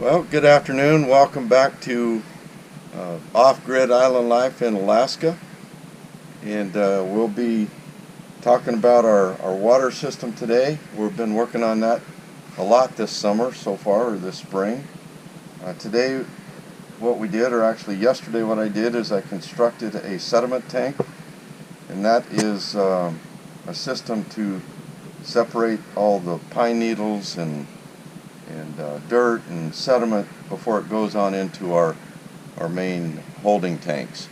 Well, good afternoon. Welcome back to Off-Grid Island Life in Alaska. And we'll be talking about our water system today. We've been working on that a lot this summer so far, or this spring. Today what we did, or actually yesterday what I did, is I constructed a sediment tank. And that is a system to separate all the pine needles and dirt and sediment before it goes on into our main holding tanks.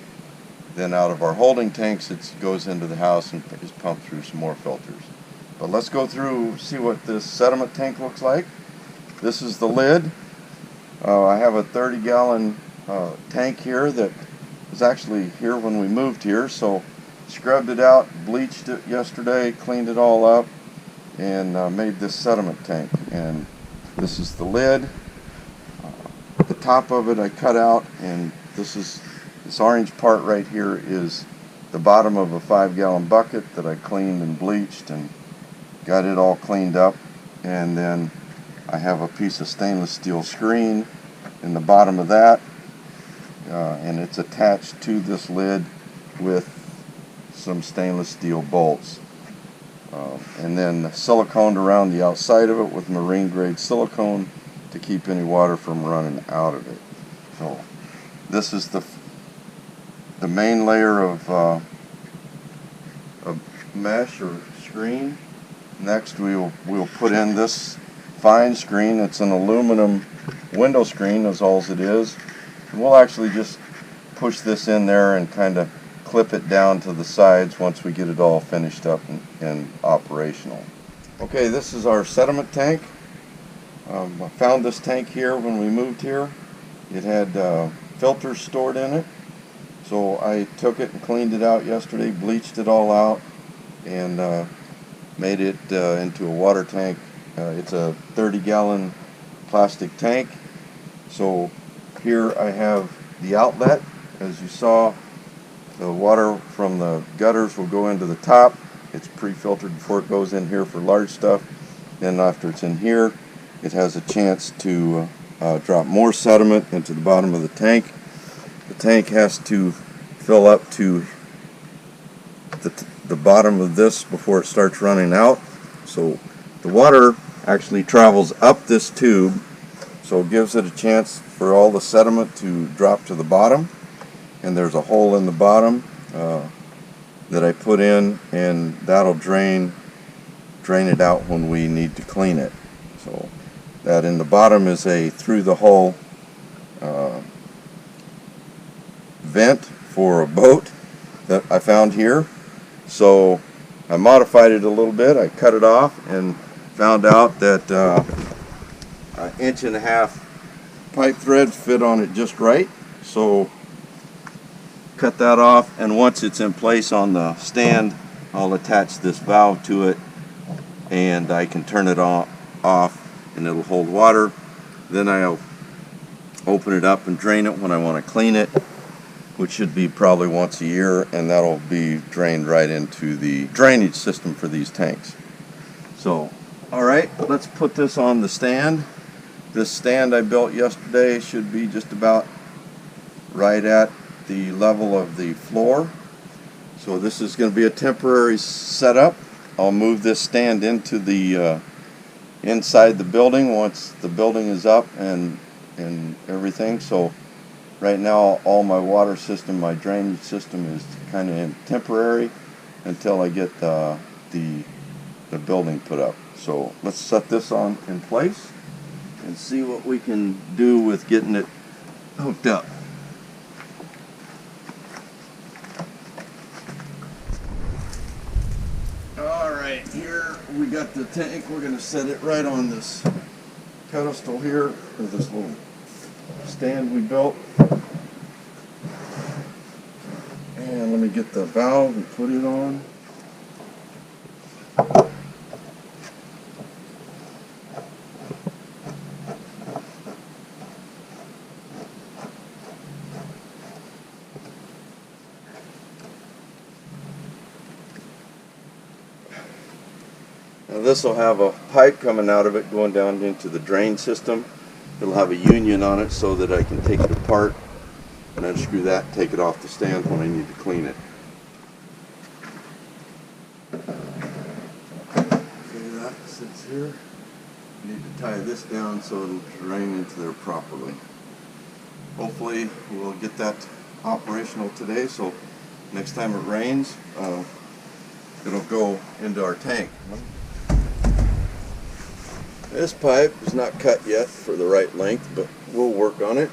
Then out of our holding tanks it goes into the house and is pumped through some more filters. But let's go through, see what this sediment tank looks like. This is the lid. I have a 30-gallon tank here that was actually here when we moved here, so scrubbed it out, bleached it yesterday, cleaned it all up, and made this sediment tank. And this is the lid. The top of it I cut out, and this orange part right here is the bottom of a 5-gallon bucket that I cleaned and bleached and got it all cleaned up. And then I have a piece of stainless steel screen in the bottom of that, and it's attached to this lid with some stainless steel bolts. And then siliconed around the outside of it with marine grade silicone to keep any water from running out of it. So this is the main layer of mesh or screen. Next we'll put in this fine screen. It's an aluminum window screen, as all as it is. And we'll actually just push this in there and kind of clip it down to the sides once we get it all finished up and operational. Okay, this is our sediment tank. I found this tank here when we moved here. It had filters stored in it, so I took it and cleaned it out yesterday, bleached it all out, and made it into a water tank. It's a 30-gallon plastic tank. So here I have the outlet. As you saw, the water from the gutters will go into the top. It's pre-filtered before it goes in here for large stuff. Then after it's in here, it has a chance to drop more sediment into the bottom of the tank. The tank has to fill up to the bottom of this before it starts running out. So the water actually travels up this tube, so it gives it a chance for all the sediment to drop to the bottom. And there's a hole in the bottom that I put in, and that'll drain it out when we need to clean it. So that in the bottom is a through the hole vent for a boat that I found here. So I modified it a little bit. I cut it off and found out that an 1.5-inch pipe thread fit on it just right. So cut that off, and once it's in place on the stand, I'll attach this valve to it, and I can turn it off and it'll hold water. Then I'll open it up and drain it when I want to clean it, which should be probably once a year, and that'll be drained right into the drainage system for these tanks. So, alright, let's put this on the stand. This stand I built yesterday should be just about right at the level of the floor. So this is going to be a temporary setup. I'll move this stand into the inside the building once the building is up and everything. So right now all my water system, my drainage system, is kind of temporary until I get the building put up. So let's set this on in place and see what we can do with getting it hooked up. Alright, here we got the tank. We're going to set it right on this pedestal here, or this little stand we built. And let me get the valve and put it on. Now this will have a pipe coming out of it going down into the drain system. it'll have a union on it so that I can take it apart and unscrew that and take it off the stand when I need to clean it. Okay, that sits here. I need to tie this down so it'll drain into there properly. Hopefully we'll get that operational today, so next time it rains, it'll go into our tank. This pipe is not cut yet for the right length, but we'll work on it.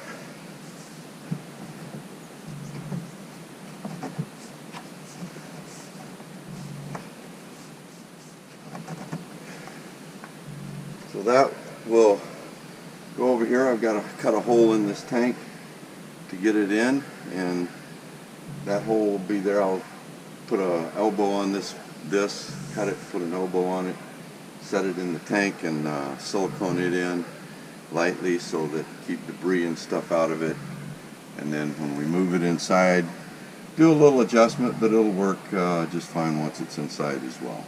So that will go over here. I've got to cut a hole in this tank to get it in, and that hole will be there. I'll put an elbow on this, cut it, put an elbow on it, set it in the tank, and silicone it in lightly so that keep debris and stuff out of it. And then when we move it inside, do a little adjustment, but it'll work just fine once it's inside as well.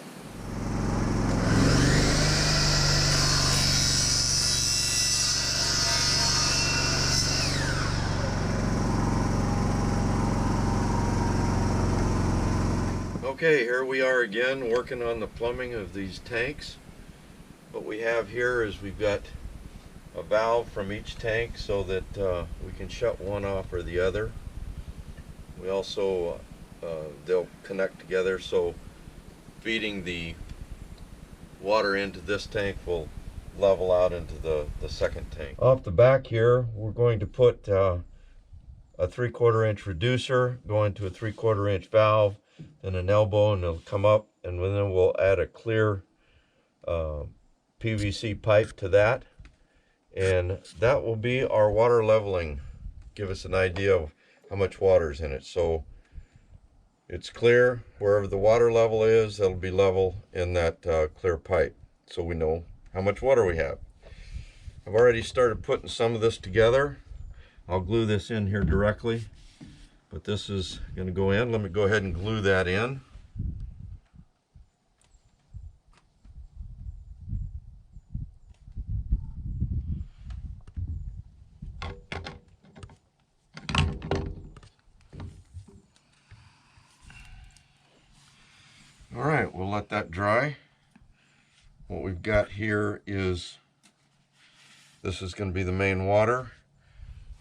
Okay, here we are again working on the plumbing of these tanks. What we have here is we've got a valve from each tank so that we can shut one off or the other. We also, they'll connect together, so feeding the water into this tank will level out into the second tank. Off the back here, we're going to put a 3/4 inch reducer going to a 3/4 inch valve, then an elbow, and it'll come up, and then we'll add a clear PVC pipe to that, and that will be our water leveling. Give us an idea of how much water's in it. So it's clear. Wherever the water level is, that'll be level in that clear pipe, so we know how much water we have. I've already started putting some of this together. I'll glue this in here directly, but this is going to go in. Let me go ahead and glue that in. All right, we'll let that dry. What we've got here is, this is going to be the main water.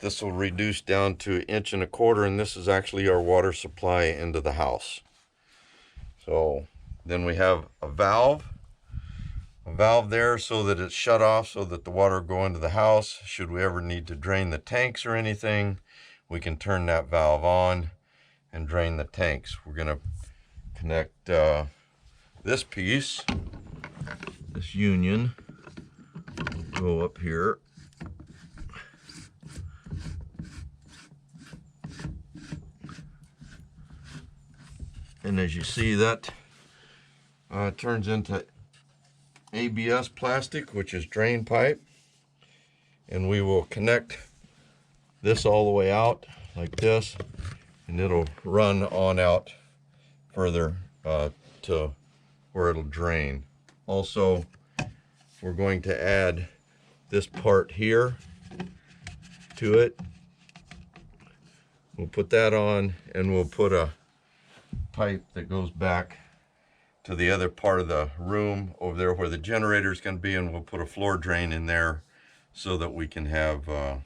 This will reduce down to 1.25 inches, and this is actually our water supply into the house. So then we have a valve there so that it's shut off so that the water will go into the house. Should we ever need to drain the tanks or anything, we can turn that valve on and drain the tanks. We're going to connect this piece, this union, go up here. And as you see, that turns into ABS plastic, which is drain pipe. And we will connect this all the way out like this, and it'll run on out further to where it'll drain. Also, we're going to add this part here to it. We'll put that on, and we'll put a pipe that goes back to the other part of the room over there where the generator is going to be, and we'll put a floor drain in there so that we can have a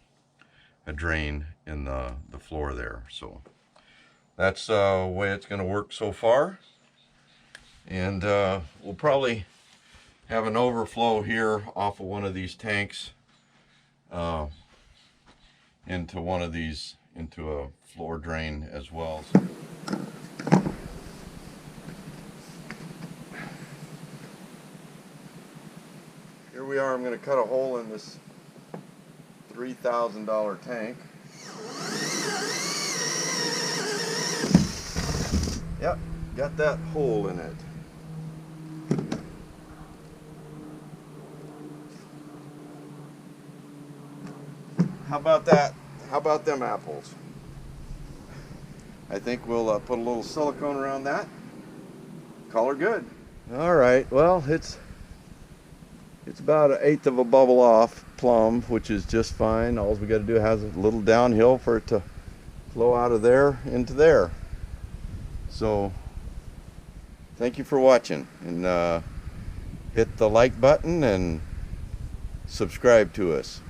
drain in the floor there. So that's the way it's going to work so far, and we'll probably have an overflow here off of one of these tanks into one of these, into a floor drain as well. Here we are. I'm going to cut a hole in this $3,000 tank. Yep, got that hole in it. How about that? How about them apples? I think we'll put a little silicone around that. Call her good. All right, well, it's about 1/8 of a bubble off. plumb, which is just fine. All we got to do has a little downhill for it to flow out of there into there. So thank you for watching, and hit the like button and subscribe to us.